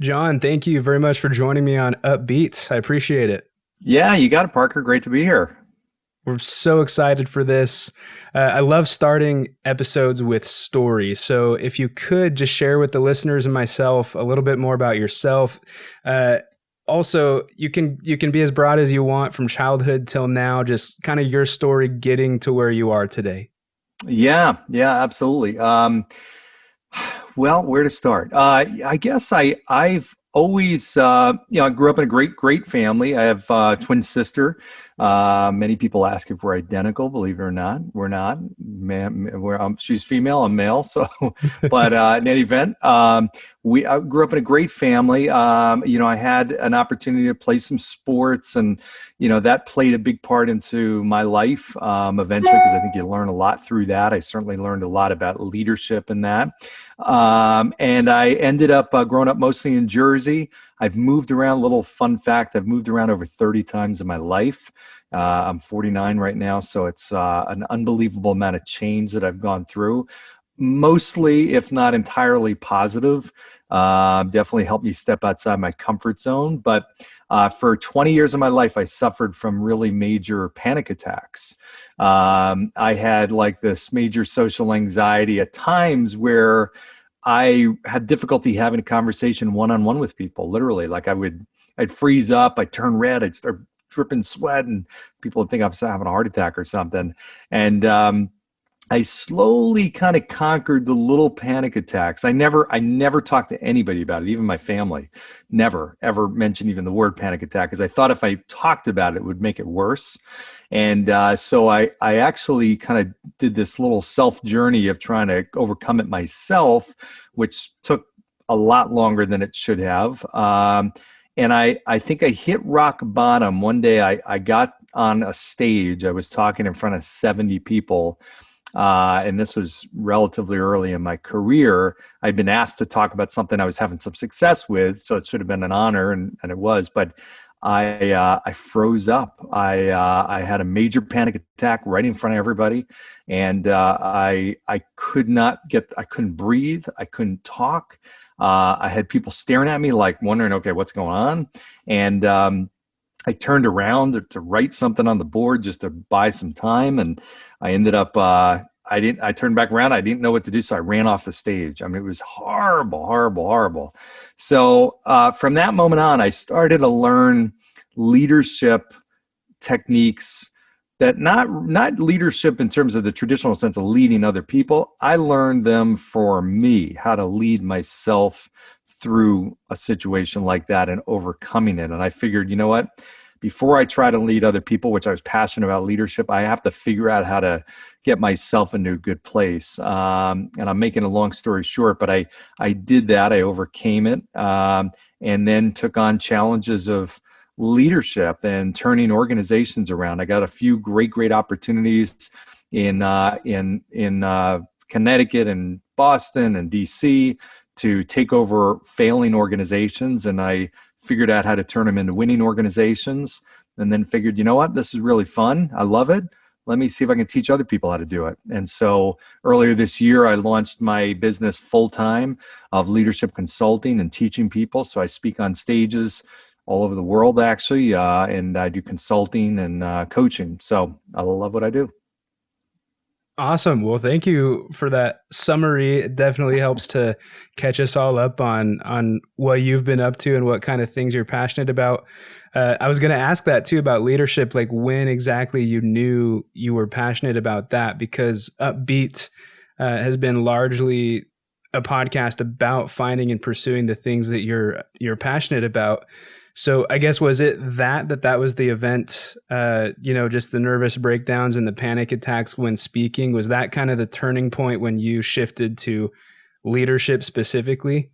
John, thank you very much for joining me on Upbeat. I appreciate it. Yeah, you got it, Parker. Great to be here. We're so excited for this. I love starting episodes with stories. So, if you could just share with the listeners and myself a little bit more about yourself. Uh, Also, you can be as broad as you want from childhood till now. Just kind of your story getting to where you are today. Yeah, absolutely. Well, where to start? I guess I've always I grew up in a great family. I have a twin sister. Many people ask if we're identical. Believe it or not, we're not. She's female, I'm male. So, but in any event, I grew up in a great family. I had an opportunity to play some sports, and that played a big part into my life eventually, because I think you learn a lot through that. I certainly learned a lot about leadership in that. And I ended up growing up mostly in Jersey. I've moved around. Little fun fact: I've moved around over 30 times in my life. I'm 49 right now, so it's an unbelievable amount of change that I've gone through. Mostly, if not entirely positive. Definitely helped me step outside my comfort zone. But for 20 years of my life, I suffered from really major panic attacks. I had like this major social anxiety at times where I had difficulty having a conversation one-on-one with people. Literally, like I'd freeze up, I'd turn red, I'd start dripping sweat, and people would think I was having a heart attack or something. And I slowly kind of conquered the little panic attacks. I never talked to anybody about it, even my family. Never, ever mentioned even the word panic attack, because I thought if I talked about it, it would make it worse. And so I actually kind of did this little self journey of trying to overcome it myself, which took a lot longer than it should have. And I think I hit rock bottom. One day I got on a stage. I was talking in front of 70 people. And this was relatively early in my career. I'd been asked to talk about something I was having some success with, so it should have been an honor, and it was. But I froze up. I had a major panic attack right in front of everybody, and I couldn't breathe. I couldn't talk. I had people staring at me like wondering, okay, what's going on? And I turned around to write something on the board just to buy some time, and I ended up. I turned back around. I didn't know what to do, so I ran off the stage. I mean, it was horrible, horrible, horrible. So from that moment on, I started to learn leadership techniques, that not leadership in terms of the traditional sense of leading other people. I learned them for me, how to lead myself through a situation like that and overcoming it. And I figured, you know what? Before I try to lead other people, which I was passionate about leadership, I have to figure out how to get myself into a good place. And I'm making a long story short, but I did that. I overcame it, and then took on challenges of leadership and turning organizations around. I got a few great opportunities in Connecticut and Boston and DC to take over failing organizations, and I figured out how to turn them into winning organizations, and then figured, you know what, this is really fun. I love it. Let me see if I can teach other people how to do it. And so earlier this year, I launched my business full-time of leadership consulting and teaching people. So I speak on stages all over the world, actually, and I do consulting and coaching. So I love what I do. Awesome. Well, thank you for that summary. It definitely helps to catch us all up on what you've been up to and what kind of things you're passionate about. I was going to ask that too about leadership, like when exactly you knew you were passionate about that, because Upbeat has been largely a podcast about finding and pursuing the things that you're passionate about. So I guess, was it that was the event, just the nervous breakdowns and the panic attacks when speaking? Was that kind of the turning point when you shifted to leadership specifically?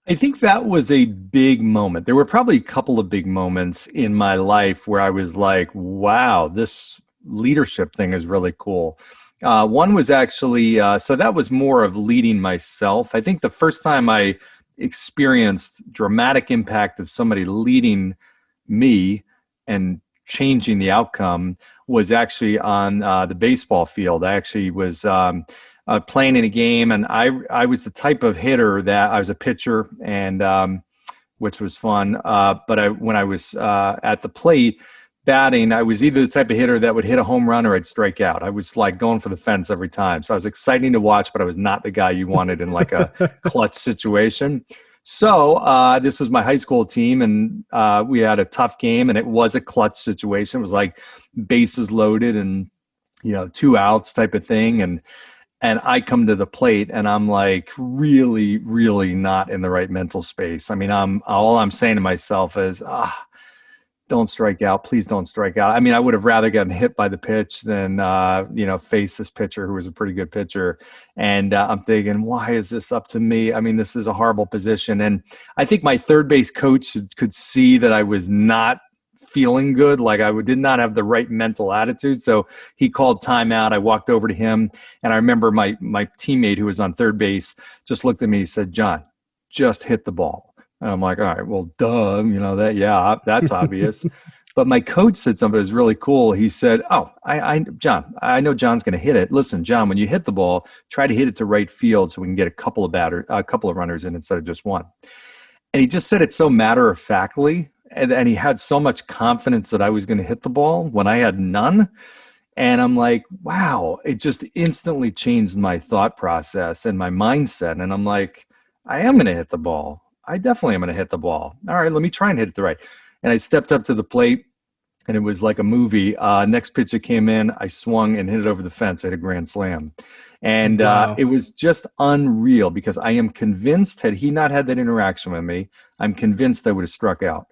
I think that was a big moment. There were probably a couple of big moments in my life where I was like, wow, this leadership thing is really cool. One was actually, so that was more of leading myself. I think the first time I experienced dramatic impact of somebody leading me and changing the outcome was actually on the baseball field. I actually was playing in a game, and I was the type of hitter that I was a pitcher, and which was fun. But when I was at the plate batting, I was either the type of hitter that would hit a home run or I'd strike out. I was like going for the fence every time. So I was exciting to watch, but I was not the guy you wanted in like a clutch situation. So this was my high school team, and we had a tough game, and it was a clutch situation. It was like bases loaded and, 2 outs type of thing. And I come to the plate and I'm like really, really not in the right mental space. I mean, all I'm saying to myself is, don't strike out. Please don't strike out. I mean, I would have rather gotten hit by the pitch than, face this pitcher who was a pretty good pitcher. And I'm thinking, why is this up to me? I mean, this is a horrible position. And I think my third base coach could see that I was not feeling good. Like I did not have the right mental attitude. So he called timeout. I walked over to him, and I remember my teammate who was on third base just looked at me and said, "John, just hit the ball." And I'm like, all right, well, duh, that's obvious. But my coach said something that was really cool. He said, John, I know John's going to hit it. Listen, John, when you hit the ball, try to hit it to right field so we can get a couple of runners in instead of just one. And he just said it so matter-of-factly. And he had so much confidence that I was going to hit the ball when I had none. And I'm like, wow, it just instantly changed my thought process and my mindset. And I'm like, I am going to hit the ball. I definitely am going to hit the ball. All right, let me try and hit it right. And I stepped up to the plate, and it was like a movie. Next pitch that came in, I swung and hit it over the fence. I had a grand slam. And Wow. it was just unreal, because I am convinced, had he not had that interaction with me, I'm convinced I would have struck out.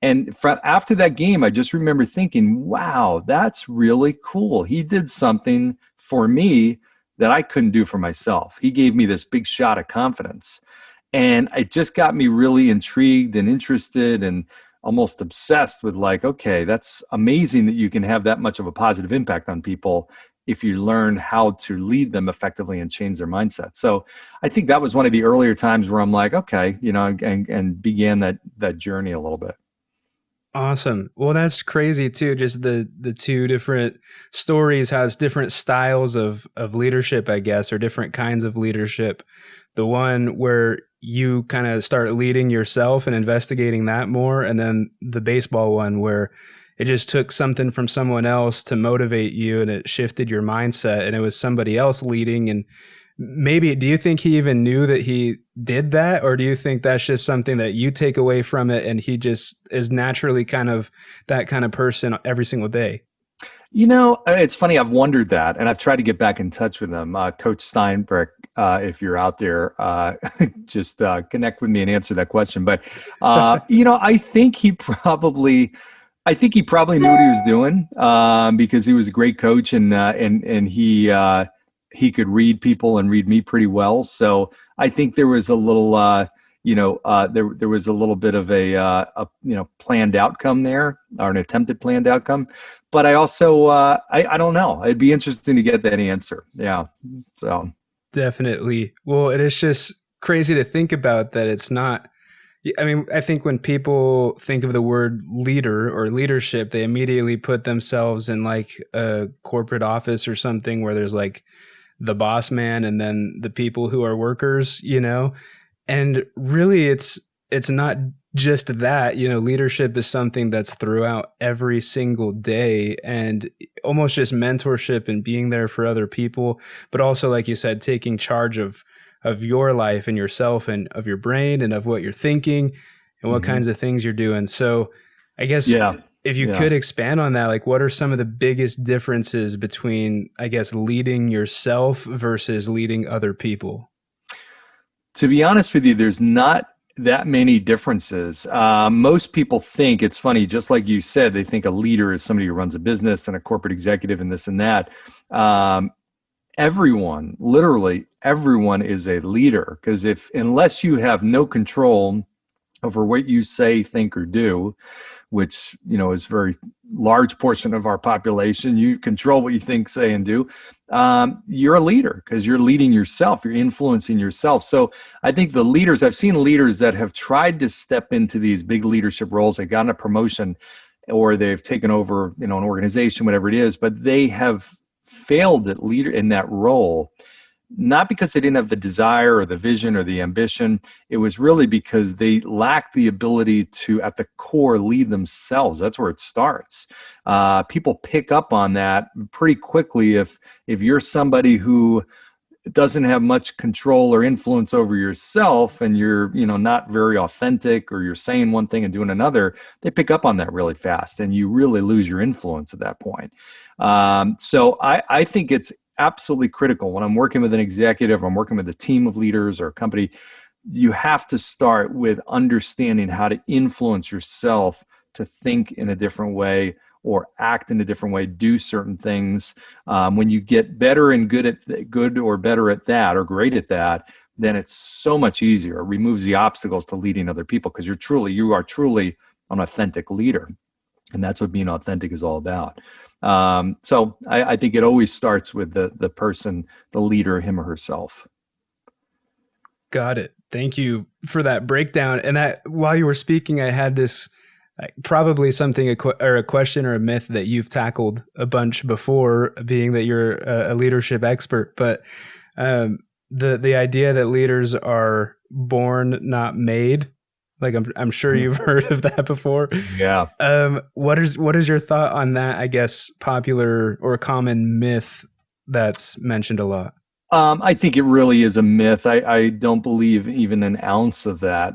And after that game, I just remember thinking, wow, that's really cool. He did something for me that I couldn't do for myself. He gave me this big shot of confidence. And it just got me really intrigued and interested and almost obsessed with like, okay, that's amazing that you can have that much of a positive impact on people if you learn how to lead them effectively and change their mindset. So I think that was one of the earlier times where I'm like, okay, and began that journey a little bit. Awesome. Well, that's crazy too. Just the two different stories has different styles of leadership, I guess, or different kinds of leadership. The one where you kind of start leading yourself and investigating that more, and then the baseball one where it just took something from someone else to motivate you, and it shifted your mindset, and it was somebody else leading. And maybe, do you think he even knew that he did that? Or do you think that's just something that you take away from it, and he just is naturally kind of that kind of person every single day? It's funny. I've wondered that, and I've tried to get back in touch with him. Coach Steinbrück, if you're out there, just connect with me and answer that question. But, I think he probably knew what he was doing, because he was a great coach, and he could read people and read me pretty well. So I think there was a little, there was a little bit of a planned outcome there, or an attempted planned outcome. But I also, I don't know. It'd be interesting to get that answer. Yeah. So Definitely. Well, it is just crazy to think about that. It's not, I mean, I think when people think of the word leader or leadership, they immediately put themselves in like a corporate office or something where there's like the boss man and then the people who are workers, and really it's not just that. Leadership is something that's throughout every single day, and almost just mentorship and being there for other people, but also, like you said, taking charge of your life and yourself and of your brain and of what you're thinking and what kinds of things you're doing. So I guess if you could expand on that, like what are some of the biggest differences between, I guess, leading yourself versus leading other people? To be honest with you, there's not that many differences. Most people think, it's funny, just like you said, they think a leader is somebody who runs a business and a corporate executive and this and that. Everyone, literally everyone, is a leader, because unless you have no control over what you say, think, or do, which is a very large portion of our population, you control what you think, say, and do. You're a leader because you're leading yourself. You're influencing yourself. So I think I've seen leaders that have tried to step into these big leadership roles. They've gotten a promotion, or they've taken over, an organization, whatever it is, but they have failed at leader in that role not because they didn't have the desire or the vision or the ambition. It was really because they lacked the ability to, at the core, lead themselves. That's where it starts. People pick up on that pretty quickly. If you're somebody who doesn't have much control or influence over yourself, and you're, not very authentic, or you're saying one thing and doing another, they pick up on that really fast, and you really lose your influence at that point. So I think it's absolutely critical when I'm working with an executive, I'm working with a team of leaders or a company. You have to start with understanding how to influence yourself to think in a different way, or act in a different way, do certain things. When you get better and good or better at that, or great at that, then it's so much easier. It removes the obstacles to leading other people, because you are truly an authentic leader. And that's what being authentic is all about. So I think it always starts with the person, the leader, him or herself. Got it. Thank you for that breakdown. And while you were speaking, I had this probably something or a question or a myth that you've tackled a bunch before, being that you're a leadership expert. But the idea that leaders are born, not made. Like I'm sure you've heard of that before. Yeah. What is your thought on that? I guess popular or common myth that's mentioned a lot. I think it really is a myth. I don't believe even an ounce of that,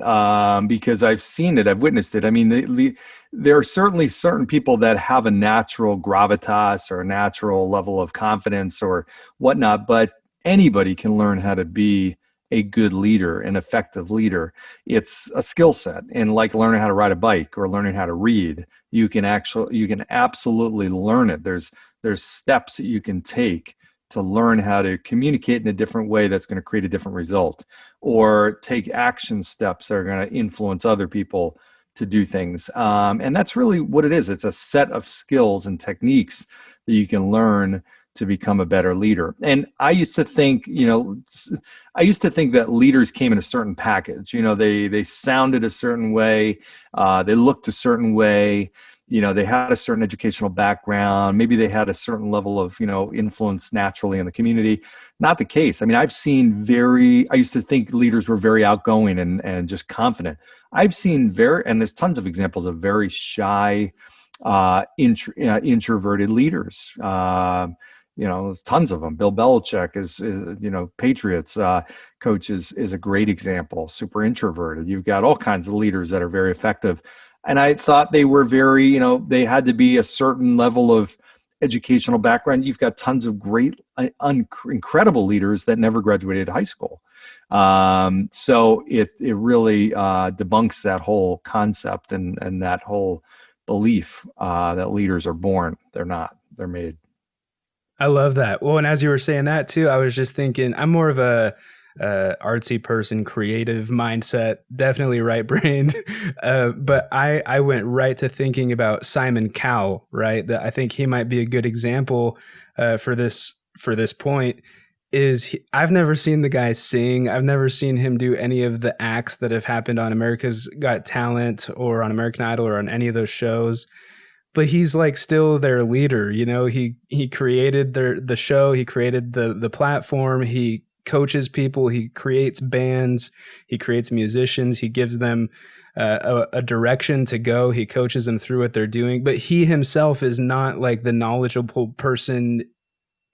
because I've seen it, I've witnessed it. I mean, there are certainly certain people that have a natural gravitas or a natural level of confidence or whatnot, but anybody can learn how to be a good leader, an effective leader. It's a skill set, and like learning how to ride a bike or learning how to read, you can absolutely learn it. There's steps that you can take to learn how to communicate in a different way that's going to create a different result, or take action steps that are going to influence other people to do things. And that's really what it is. It's a set of skills and techniques that you can learn to become a better leader. And I used to think, that leaders came in a certain package. They sounded a certain way, they looked a certain way. They had a certain educational background. Maybe they had a certain level of, influence naturally in the community. Not the case. I mean, I used to think leaders were very outgoing and just confident. I've seen and there's tons of examples of very shy, introverted leaders. There's tons of them. Bill Belichick is Patriots coach is a great example, super introverted. You've got all kinds of leaders that are very effective. And I thought they were very, they had to be a certain level of educational background. You've got tons of great, incredible leaders that never graduated high school. So it really debunks that whole concept and that whole belief that leaders are born. They're not. They're made. I love that. Well, and as you were saying that too, I was just thinking, I'm more of a artsy person, creative mindset, definitely right brained. But I went right to thinking about Simon Cowell, right? That I think he might be a good example for this point. I've never seen the guy sing. I've never seen him do any of the acts that have happened on America's Got Talent or on American Idol or on any of those shows. But he's like still their leader. He created the show. He created the platform. He coaches people. He creates bands. He creates musicians. He gives them a direction to go. He coaches them through what they're doing. But he himself is not like the knowledgeable person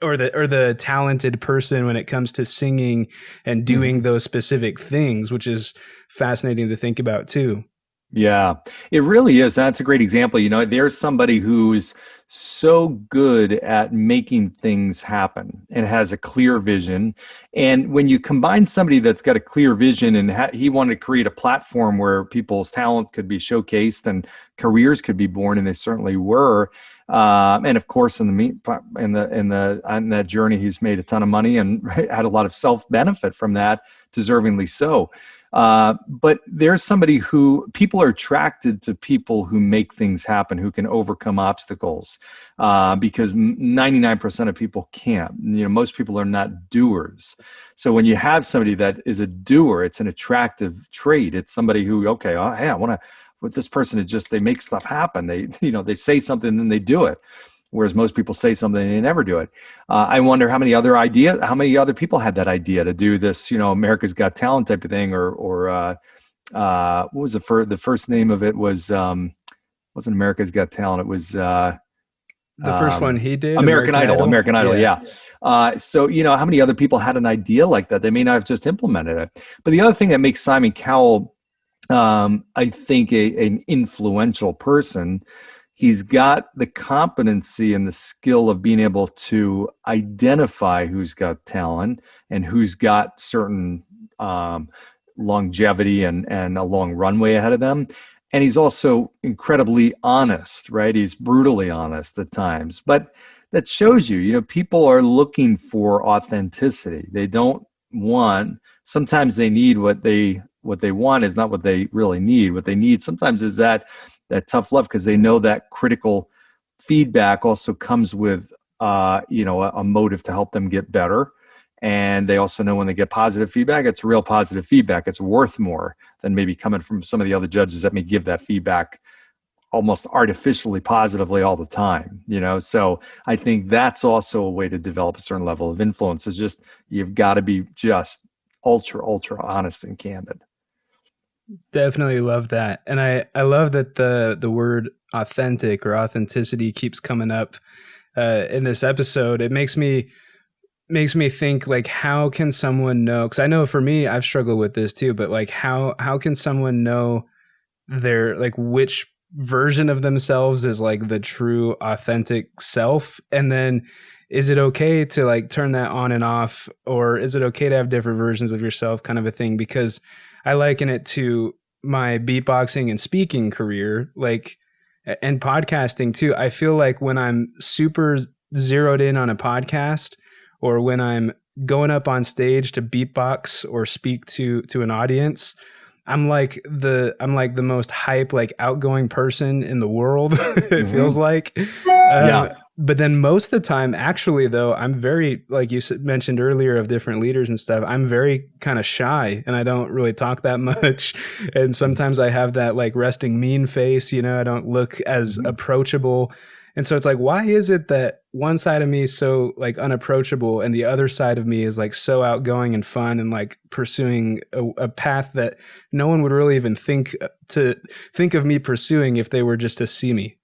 or the talented person when it comes to singing and doing those specific things, which is fascinating to think about too. Yeah, it really is. That's a great example. There's somebody who's so good at making things happen and has a clear vision. And when you combine somebody that's got a clear vision and he wanted to create a platform where people's talent could be showcased and careers could be born, and they certainly were. And of course, on that journey, he's made a ton of money and had a lot of self-benefit from that, deservingly so. But there's somebody who people are attracted to, people who make things happen, who can overcome obstacles, because 99% of people can't. Most people are not doers. So when you have somebody that is a doer, it's an attractive trait. It's somebody who, okay, hey, I want to. With this person, they make stuff happen. They say something, then they do it. whereas most people say something and they never do it. I wonder how many other people had that idea to do this, America's Got Talent type of thing, or what was the first name of it was, wasn't America's Got Talent. It was, The first one he did, American Idol. American Idol, Yeah. yeah. So, how many other people had an idea like that? They may not have just implemented it. But the other thing that makes Simon Cowell, I think, an influential person, he's got the competency and the skill of being able to identify who's got talent and who's got certain longevity and a long runway ahead of them. And he's also incredibly honest, right? He's brutally honest at times, but that shows you, people are looking for authenticity. They don't want, sometimes they need what they want is not what they really need. What they need sometimes is that tough love, because they know that critical feedback also comes with, a motive to help them get better. And they also know when they get positive feedback, it's real positive feedback. It's worth more than maybe coming from some of the other judges that may give that feedback almost artificially positively all the time, So I think that's also a way to develop a certain level of influence. Is just, you've got to be just ultra, ultra honest and candid. Definitely love that. And I love that the word authentic or authenticity keeps coming up in this episode. It makes me think, like, how can someone know, because I know for me, I've struggled with this too, but like how can someone know their, like, which version of themselves is like the true authentic self? And then is it okay to like turn that on and off, or is it okay to have different versions of yourself, kind of a thing? Because I liken it to my beatboxing and speaking career, like, and podcasting too. I feel like when I'm super zeroed in on a podcast, or when I'm going up on stage to beatbox or speak to an audience, I'm like the most hype, like, outgoing person in the world. It feels like. Yeah. But then most of the time, actually, though, I'm very, like you mentioned earlier, of different leaders and stuff, I'm very kind of shy and I don't really talk that much. And sometimes I have that like resting mean face, I don't look as approachable. And so it's like, why is it that one side of me is so like unapproachable and the other side of me is like so outgoing and fun and like pursuing a path that no one would really even think of me pursuing if they were just to see me?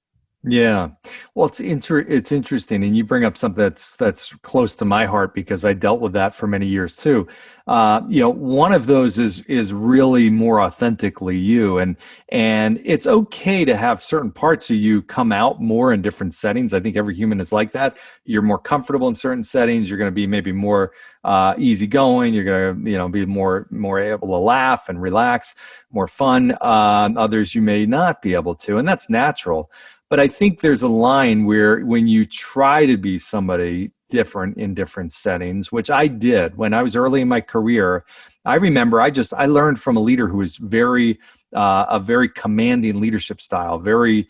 Yeah. Well, it's interesting, and you bring up something that's close to my heart because I dealt with that for many years too. One of those is really more authentically you, and it's okay to have certain parts of you come out more in different settings. I think every human is like that. You're more comfortable in certain settings. You're going to be maybe more easygoing. You're going to be more able to laugh and relax, more fun. Others you may not be able to, and that's natural. But I think there's a line where when you try to be somebody different in different settings, which I did when I was early in my career. I remember I learned from a leader who was a very commanding leadership style, very,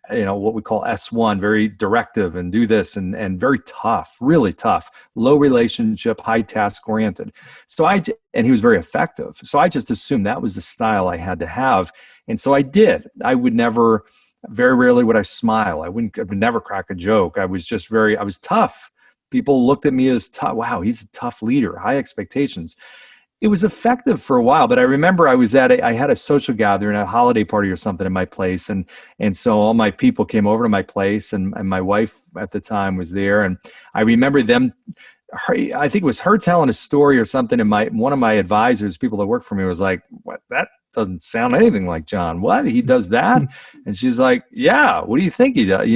what we call S1, very directive and do this and very tough, really tough, low relationship, high task oriented. And he was very effective. So I just assumed that was the style I had to have. And so I did. Very rarely would I smile. I would never crack a joke. I was tough. People looked at me as tough. Wow, he's a tough leader, high expectations. It was effective for a while, but I remember I had a social gathering, a holiday party or something in my place. And so all my people came over to my place and my wife at the time was there. And I remember I think it was her telling a story or something. And one of my advisors, people that work for me, was like, "What? That doesn't sound anything like John. What? He does that?" And she's like, "Yeah, what do you think he does?"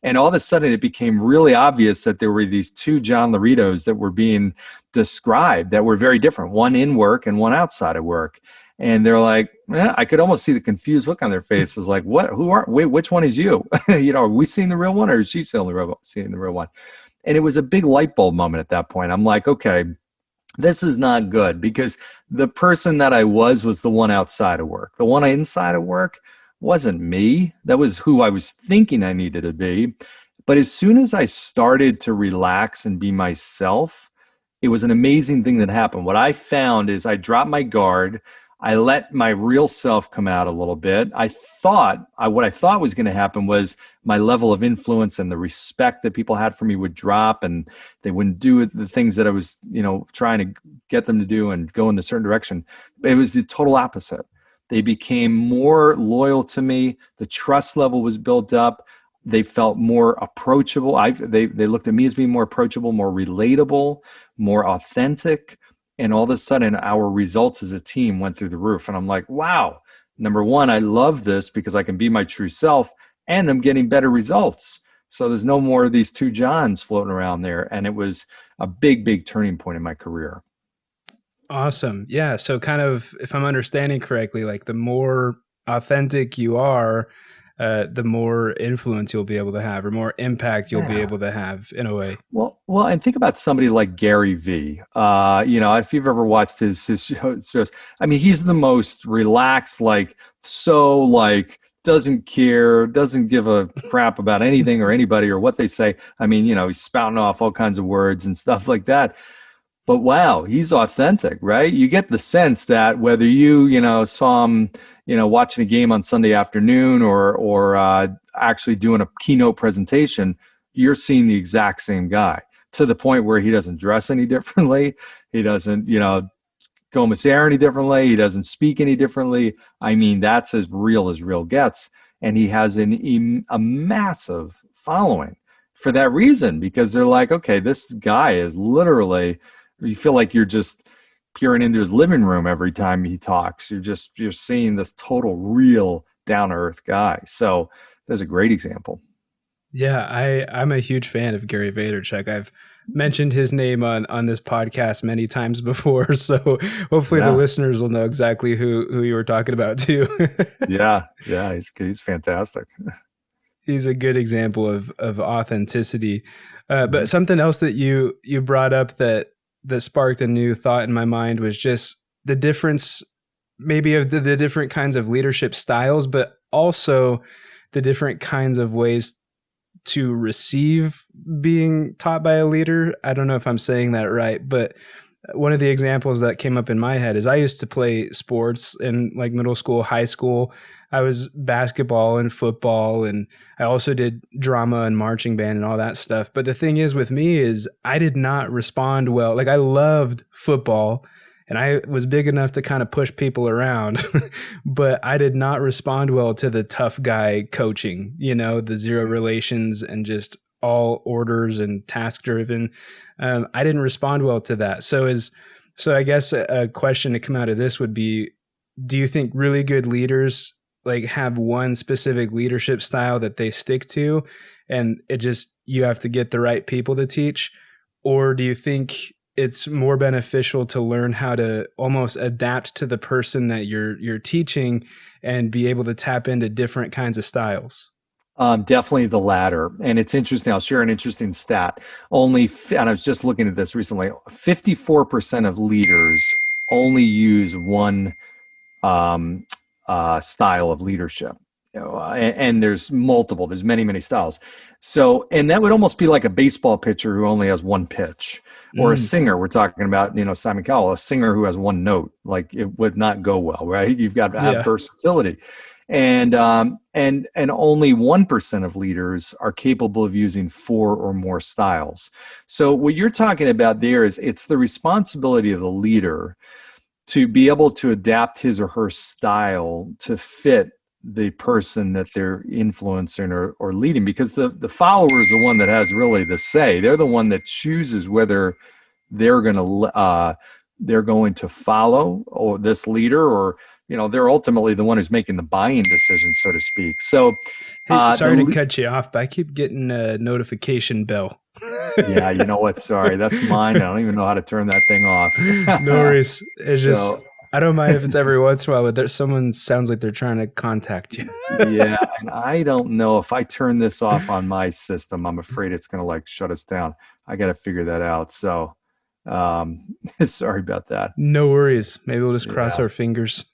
And all of a sudden it became really obvious that there were these two John Laritos that were being described that were very different, one in work and one outside of work. And they're like, I could almost see the confused look on their faces, like, what? Which one is you? Are we seeing the real one, or is she seeing the real one? And it was a big light bulb moment at that point. I'm like, okay, this is not good, because the person that I was the one outside of work. The one inside of work wasn't me. That was who I was thinking I needed to be. But as soon as I started to relax and be myself, it was an amazing thing that happened. What I found is I dropped my guard. I let my real self come out a little bit. What I thought was going to happen was my level of influence and the respect that people had for me would drop, and they wouldn't do the things that I was, trying to get them to do and go in a certain direction. It was the total opposite. They became more loyal to me. The trust level was built up. They felt more approachable. They looked at me as being more approachable, more relatable, more authentic. And all of a sudden, our results as a team went through the roof. And I'm like, wow, number one, I love this because I can be my true self and I'm getting better results. So there's no more of these two Johns floating around there. And it was a big, big turning point in my career. Awesome. Yeah. So kind of, if I'm understanding correctly, like the more authentic you are, the more influence you'll be able to have, or more impact you'll be Yeah. able to have in a way. Well, and think about somebody like Gary Vee. If you've ever watched his shows, I mean, he's the most relaxed, doesn't care, doesn't give a crap about anything or anybody or what they say. I mean, he's spouting off all kinds of words and stuff like that. But wow, he's authentic, right? You get the sense that whether saw him, watching a game on Sunday afternoon or actually doing a keynote presentation, you're seeing the exact same guy, to the point where he doesn't dress any differently. He doesn't, comb his hair any differently. He doesn't speak any differently. I mean, that's as real gets. And he has a massive following for that reason, because they're like, okay, this guy is literally, you feel like you're just peering into his living room every time he talks. You're seeing this total real down to earth guy. So there's a great example. Yeah, I'm a huge fan of Gary Vaynerchuk. I've mentioned his name on this podcast many times before, so hopefully the Yeah. listeners will know exactly who you were talking about too. Yeah. He's fantastic. He's a good example of authenticity. But something else that you brought up that sparked a new thought in my mind was just the difference, maybe of the different kinds of leadership styles, but also the different kinds of ways to receive being taught by a leader. I don't know if I'm saying that right, but one of the examples that came up in my head is I used to play sports in like middle school, high school. I was basketball and football, and I also did drama and marching band and all that stuff. But the thing is with me is I did not respond well. Like I loved football and I was big enough to kind of push people around, but I did not respond well to the tough guy coaching, the zero relations and just all orders and task driven. I didn't respond well to that. So I guess a question to come out of this would be, do you think really good leaders like have one specific leadership style that they stick to, and you have to get the right people to teach? Or do you think it's more beneficial to learn how to almost adapt to the person that you're teaching and be able to tap into different kinds of styles? Definitely the latter. And it's interesting. I'll share an interesting stat. And I was just looking at this recently, 54% of leaders only use one style of leadership. And there's many styles. So, and that would almost be like a baseball pitcher who only has one pitch, or a singer. We're talking about, Simon Cowell, a singer who has one note. Like it would not go well, right? You've got to have versatility. And only 1% of leaders are capable of using 4 or more styles. So what you're talking about there is it's the responsibility of the leader to be able to adapt his or her style to fit the person that they're influencing or leading, because the follower is the one that has really the say. They're the one that chooses whether they're going to follow or this leader, or they're ultimately the one who's making the buying decision, so to speak. So hey, sorry to cut you off, but I keep getting a notification bell. Yeah, you know what? Sorry, that's mine. I don't even know how to turn that thing off. No worries. It's just, I don't mind if it's every once in a while, but someone sounds like they're trying to contact you. Yeah, and I don't know if I turn this off on my system, I'm afraid it's going to shut us down. I got to figure that out. So, sorry about that. No worries. Maybe we'll just cross our fingers.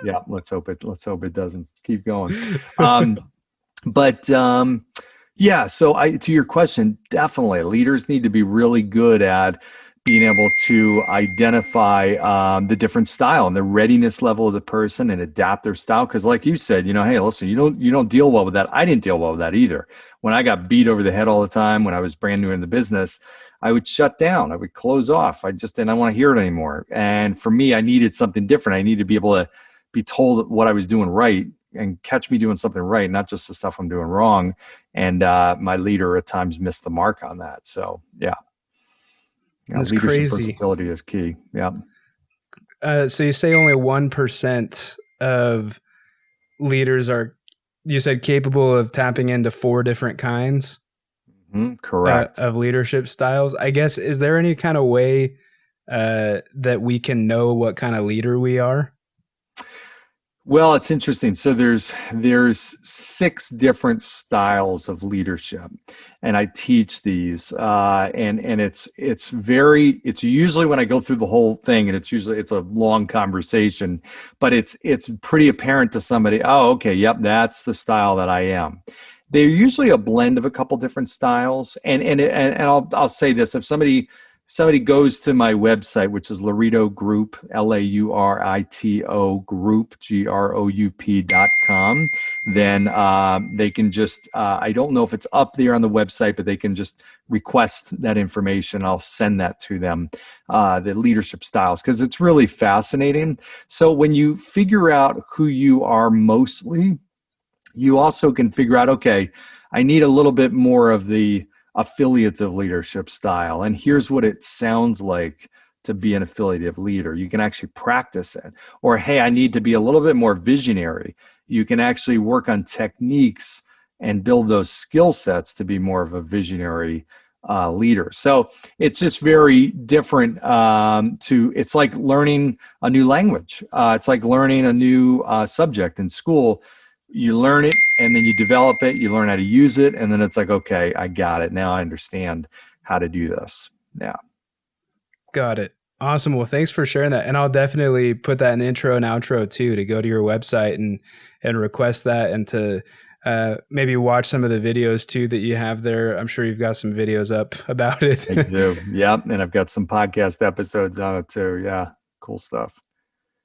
Yeah, let's hope it doesn't keep going. Yeah, so to your question, definitely leaders need to be really good at being able to identify the different style and the readiness level of the person and adapt their style. Because, like you said, hey, listen, you don't deal well with that. I didn't deal well with that either. When I got beat over the head all the time, when I was brand new in the business, I would shut down. I would close off. I just didn't want to hear it anymore. And for me, I needed something different. I needed to be able to be told what I was doing right and catch me doing something right, not just the stuff I'm doing wrong. And my leader at times missed the mark on that. So, yeah. That's Leadership crazy. versatility is key. Yeah. So you say only 1% of leaders are, you said, capable of tapping into 4 different kinds Correct. of leadership styles. I guess, is there any kind of way that we can know what kind of leader we are? Well, it's interesting. So there's 6 different styles of leadership, and I teach these. And it's usually when I go through the whole thing, and it's a long conversation, but it's pretty apparent to somebody. Oh, okay, yep, that's the style that I am. They're usually a blend of a couple different styles, and I'll say this: if somebody goes to my website, which is Laurito Group, LAURITO Group, GROUP.com, then they can just, I don't know if it's up there on the website, but they can just request that information. I'll send that to them, the leadership styles, because it's really fascinating. So when you figure out who you are mostly, you also can figure out, okay, I need a little bit more of the affiliative leadership style. And here's what it sounds like to be an affiliative leader. You can actually practice it. Or, hey, I need to be a little bit more visionary. You can actually work on techniques and build those skill sets to be more of a visionary leader. So it's just very different. It's like learning a new language. It's like learning a new subject in school. You learn it and then you develop it, you learn how to use it, and then it's like, okay, I got it. Now I understand how to do this. Yeah. Got it. Awesome. Well, thanks for sharing that. And I'll definitely put that in the intro and outro too, to go to your website and request that, and to maybe watch some of the videos too that you have there. I'm sure you've got some videos up about it. I do. Yep. And I've got some podcast episodes on it too. Yeah. Cool stuff.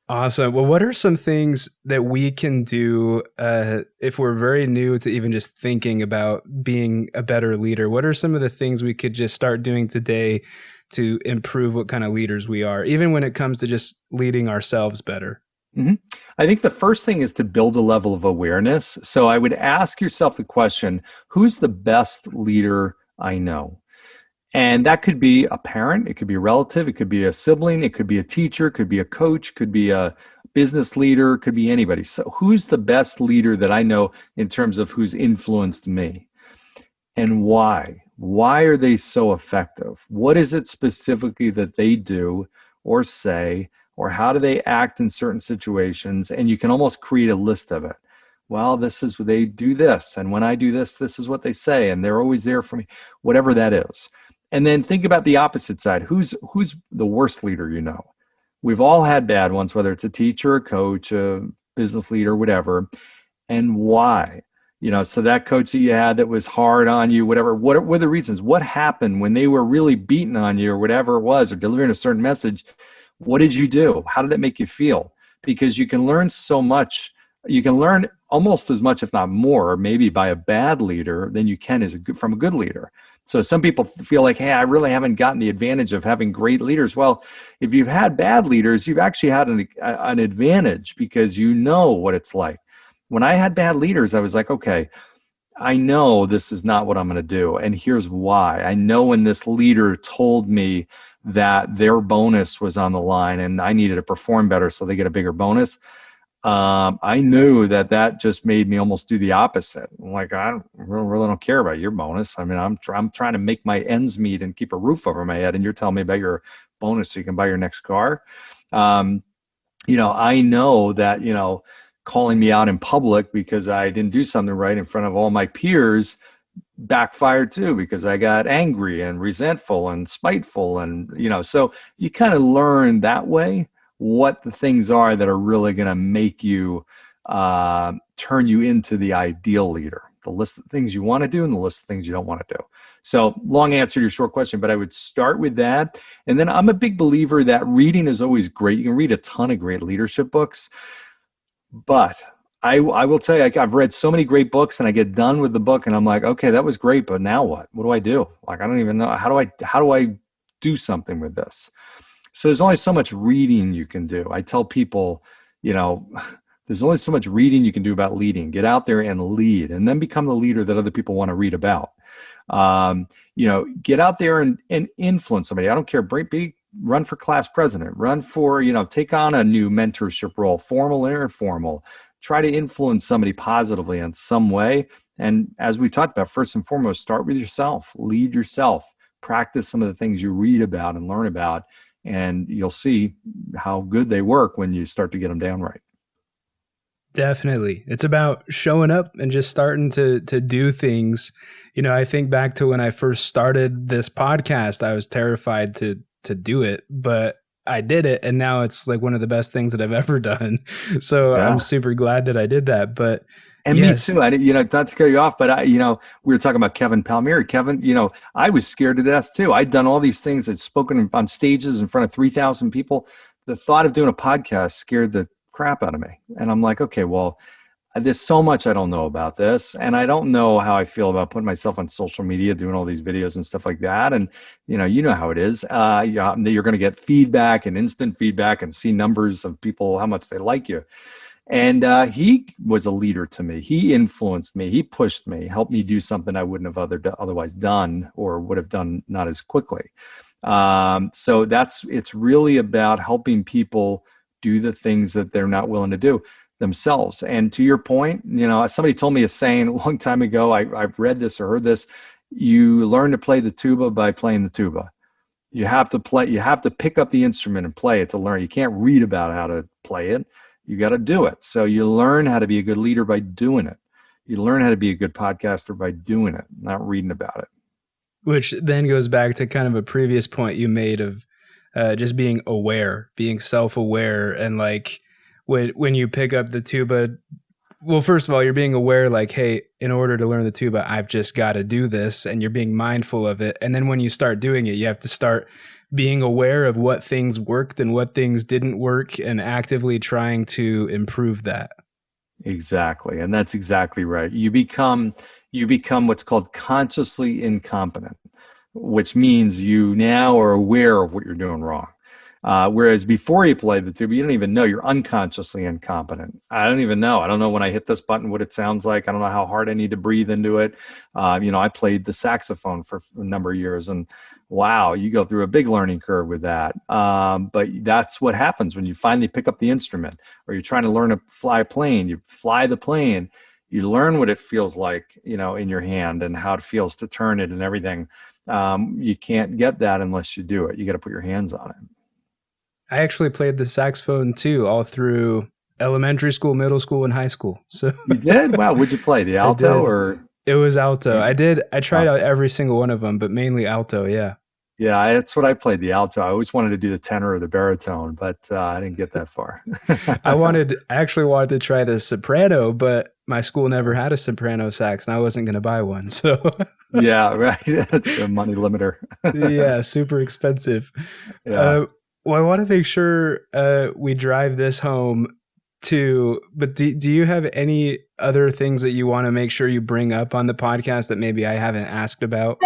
Awesome. Well, what are some things that we can do if we're very new to even just thinking about being a better leader? What are some of the things we could just start doing today to improve what kind of leaders we are, even when it comes to just leading ourselves better? Mm-hmm. I think the first thing is to build a level of awareness. So I would ask yourself the question, who's the best leader I know? And that could be a parent, it could be a relative, it could be a sibling, it could be a teacher, it could be a coach, could be a business leader, could be anybody. So who's the best leader that I know in terms of who's influenced me? And why? Why are they so effective? What is it specifically that they do or say, or how do they act in certain situations? And you can almost create a list of it. Well, they do this, and when I do this, this is what they say, and they're always there for me, whatever that is. And then think about the opposite side. Who's the worst leader you know? We've all had bad ones, whether it's a teacher, a coach, a business leader, whatever. And why? So that coach that you had that was hard on you, whatever, what were the reasons? What happened when they were really beating on you or whatever it was, or delivering a certain message? What did you do? How did it make you feel? Because you can learn so much. You can learn almost as much, if not more, maybe by a bad leader than you can from a good leader. So some people feel like, hey, I really haven't gotten the advantage of having great leaders. Well, if you've had bad leaders, you've actually had an advantage, because you know what it's like. When I had bad leaders, I was like, okay, I know this is not what I'm going to do. And here's why. I know when this leader told me that their bonus was on the line and I needed to perform better so they get a bigger bonus, I knew that just made me almost do the opposite. I'm like, I really don't care about your bonus. I mean, I'm trying to make my ends meet and keep a roof over my head, and you're telling me about your bonus so you can buy your next car. I know that, calling me out in public because I didn't do something right in front of all my peers backfired too, because I got angry and resentful and spiteful. And, so you kind of learn that way what the things are that are really going to make you turn you into the ideal leader. the list of things you want to do and the list of things you don't want to do. So long answer to your short question, but I would start with that. And then I'm a big believer that reading is always great. You can read a ton of great leadership books, but I will tell you, I've read so many great books and I get done with the book and I'm like, okay, that was great, but now what? What do I do? Like, I don't even know. How do I do something with this? So there's only so much reading you can do. I tell people, there's only so much reading you can do about leading. Get out there and lead, and then become the leader that other people want to read about. Get out there and influence somebody. I don't care. Run for class president. Run for, take on a new mentorship role, formal or informal. Try to influence somebody positively in some way. And as we talked about, first and foremost, start with yourself. Lead yourself. Practice some of the things you read about and learn about, and you'll see how good they work when you start to get them down right. Definitely. It's about showing up and just starting to do things. I think back to when I first started this podcast, I was terrified to do it, but I did it. And now it's like one of the best things that I've ever done. So yeah. I'm super glad that I did that. But and yes. Me too. Not to cut you off, but we were talking about Kevin Palmieri. Kevin, I was scared to death too. I'd done all these things. I'd spoken on stages in front of 3,000 people. The thought of doing a podcast scared the crap out of me. And I'm like, okay, well, there's so much I don't know about this. And I don't know how I feel about putting myself on social media, doing all these videos and stuff like that. And, you know how it is. You're going to get feedback and instant feedback and see numbers of people, how much they like you. And he was a leader to me. He influenced me. He pushed me, helped me do something I wouldn't have otherwise done or would have done not as quickly. So it's really about helping people do the things that they're not willing to do themselves. And to your point, somebody told me a saying a long time ago, I've read this or heard this, you learn to play the tuba by playing the tuba. You have to pick up the instrument and play it to learn. You can't read about how to play it. You got to do it. So you learn how to be a good leader by doing it. You learn how to be a good podcaster by doing it, not reading about it. Which then goes back to kind of a previous point you made of just being aware, being self-aware. And like when you pick up the tuba, well, first of all, you're being aware like, hey, in order to learn the tuba, I've just got to do this. And you're being mindful of it. And then when you start doing it, you have to start being aware of what things worked and what things didn't work and actively trying to improve that. Exactly. And that's exactly right. You become what's called consciously incompetent, which means you now are aware of what you're doing wrong. Whereas before you play the tuba, you don't even know. You're unconsciously incompetent. I don't even know. I don't know when I hit this button what it sounds like. I don't know how hard I need to breathe into it. I played the saxophone for a number of years, and wow, you go through a big learning curve with that. But that's what happens when you finally pick up the instrument, or you're trying to learn to fly a plane. You fly the plane. You learn what it feels like, in your hand and how it feels to turn it and everything. You can't get that unless you do it. You got to put your hands on it. I actually played the saxophone too, all through elementary school, middle school, and high school. So you did? Wow. What'd you play? The alto or? It was alto. I tried out every single one of them, but mainly alto. Yeah. Yeah, that's what I played, the alto. I always wanted to do the tenor or the baritone, but I didn't get that far. I actually wanted to try the soprano, but my school never had a soprano sax, and I wasn't going to buy one. So yeah, right. That's a money limiter. Yeah, super expensive. Yeah. Well, I want to make sure we drive this home too. But do you have any other things that you want to make sure you bring up on the podcast that maybe I haven't asked about?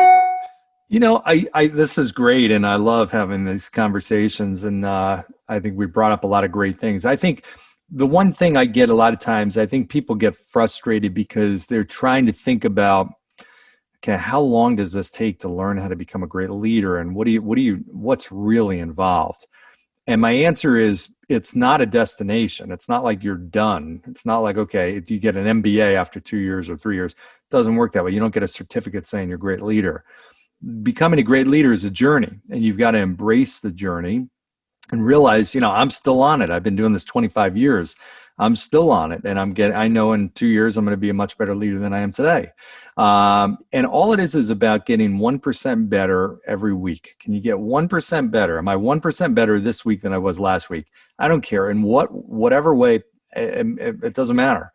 This is great, and I love having these conversations, and I think we brought up a lot of great things. I think the one thing I get a lot of times, I think people get frustrated because they're trying to think about, okay, how long does this take to learn how to become a great leader, and what's really involved? And my answer is, it's not a destination. It's not like you're done. It's not like, okay, if you get an MBA after 2 years or 3 years, it doesn't work that way. You don't get a certificate saying you're a great leader. Becoming a great leader is a journey, and you've got to embrace the journey and realize, I'm still on it. I've been doing this 25 years. I'm still on it. And I know in 2 years, I'm going to be a much better leader than I am today. And all it is about getting 1% better every week. Can you get 1% better? Am I 1% better this week than I was last week? I don't care. In whatever way, it doesn't matter.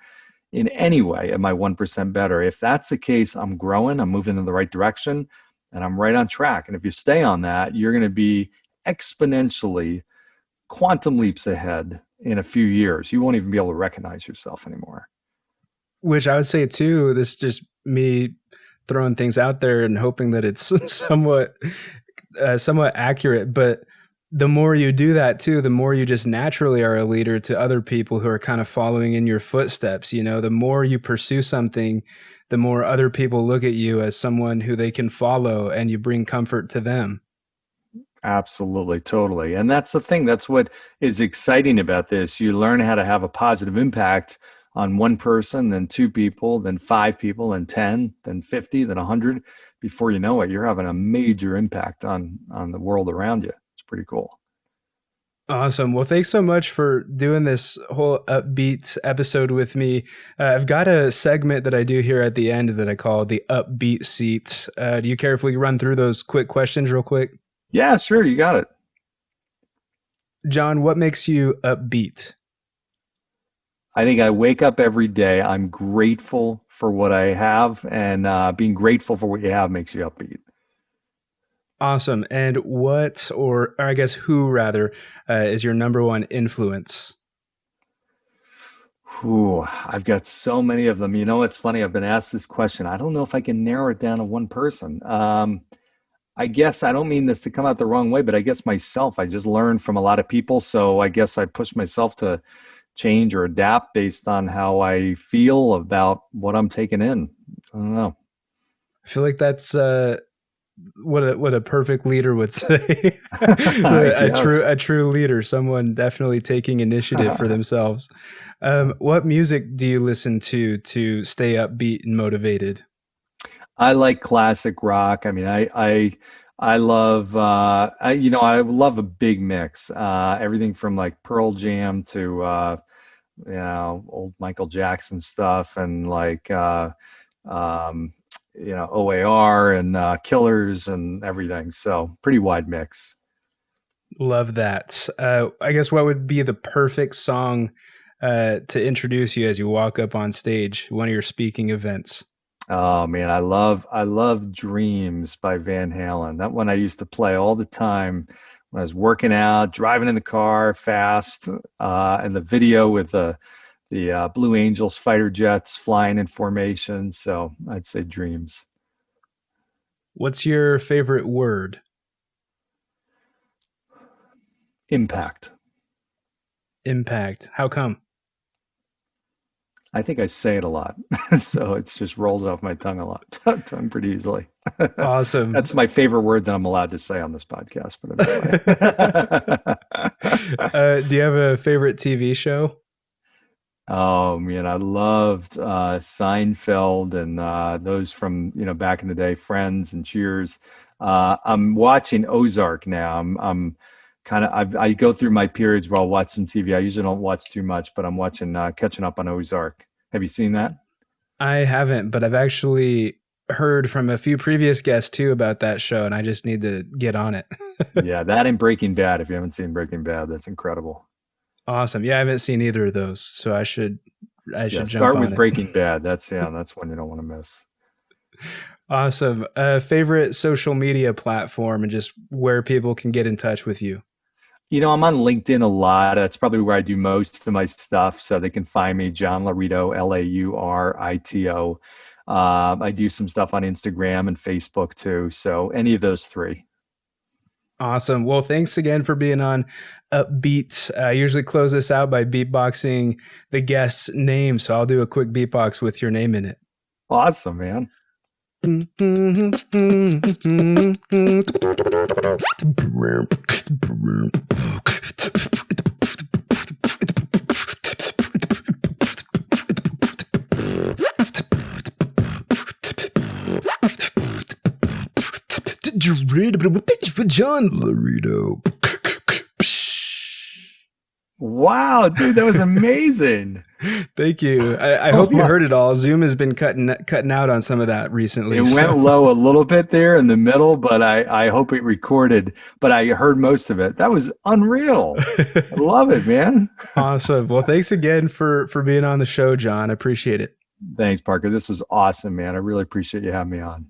in any way am I 1% better. If that's the case, I'm growing, I'm moving in the right direction, and I'm right on track. And if you stay on that, you're going to be exponentially quantum leaps ahead in a few years. You won't even be able to recognize yourself anymore. Which I would say too, this is just me throwing things out there and hoping that it's somewhat accurate. But the more you do that too, the more you just naturally are a leader to other people who are kind of following in your footsteps. You know, the more you pursue something, the more other people look at you as someone who they can follow, and you bring comfort to them. Absolutely, totally. And that's the thing. That's what is exciting about this. You learn how to have a positive impact on one person, then two people, then five people, then 10, then 50, then 100. Before you know it, you're having a major impact on the world around you. It's pretty cool. Awesome. Well, thanks so much for doing this whole upbeat episode with me. I've got a segment that I do here at the end that I call the upbeat seat. Do you care if we run through those quick questions real quick? Yeah, sure. You got it. John, what makes you upbeat? I think I wake up every day. I'm grateful for what I have, and being grateful for what you have makes you upbeat. Awesome. And what, or I guess who rather, is your number one influence? Ooh, I've got so many of them. You know, it's funny. I've been asked this question. I don't know if I can narrow it down to one person. I guess I don't mean this to come out the wrong way, but I guess myself, I just learned from a lot of people. So I guess I push myself to change or adapt based on how I feel about what I'm taking in. I don't know. I feel like that's what a perfect leader would say. a Yes. true leader, someone definitely taking initiative for themselves. What music do you listen to stay upbeat and motivated? I like classic rock. I mean, I love I love a big mix. Everything from like Pearl Jam to old Michael Jackson stuff, and like um, OAR and Killers and everything. So pretty wide mix. Love that. I guess what would be the perfect song to introduce you as you walk up on stage, one of your speaking events? Oh man, I love Dreams by Van Halen. That one I used to play all the time when I was working out, driving in the car fast, and the video with the Blue Angels fighter jets flying in formation. So I'd say Dreams. What's your favorite word? Impact. Impact. How come? I think I say it a lot, so it just rolls off my tongue a lot, tongue pretty easily. Awesome. That's my favorite word that I'm allowed to say on this podcast. Put it that way. Do you have a favorite TV show? Oh man, I loved Seinfeld and those from back in the day, Friends and Cheers. I'm watching Ozark now. I'm kind of I go through my periods where I'll watch some TV. I usually don't watch too much, but I'm watching catching up on Ozark. Have you seen that? I haven't, but I've actually heard from a few previous guests too about that show, and I just need to get on it. Yeah, that and Breaking Bad. If you haven't seen Breaking Bad, that's incredible. Awesome. Yeah, I haven't seen either of those, so I should Yeah, jump start on with it. Breaking Bad. That's one you don't want to miss. Awesome. Favorite social media platform and just where people can get in touch with you. I'm on LinkedIn a lot. That's probably where I do most of my stuff. So they can find me, John Laurito, Laurito. I do some stuff on Instagram and Facebook too. So any of those three. Awesome. Well, thanks again for being on Upbeat. I usually close this out by beatboxing the guest's name. So I'll do a quick beatbox with your name in it. Awesome, man. John Laredo. Wow, dude, that was amazing. Thank you. I hope you Oh, heard it all. Zoom has been cutting out on some of that it recently. went So low a little bit there in the middle, but I hope it recorded. But I heard most of it. That was unreal. I love it, man. awesome. Well, thanks again for being on the show, John. I appreciate it. Thanks, Parker. This was awesome, man. I really appreciate you having me on.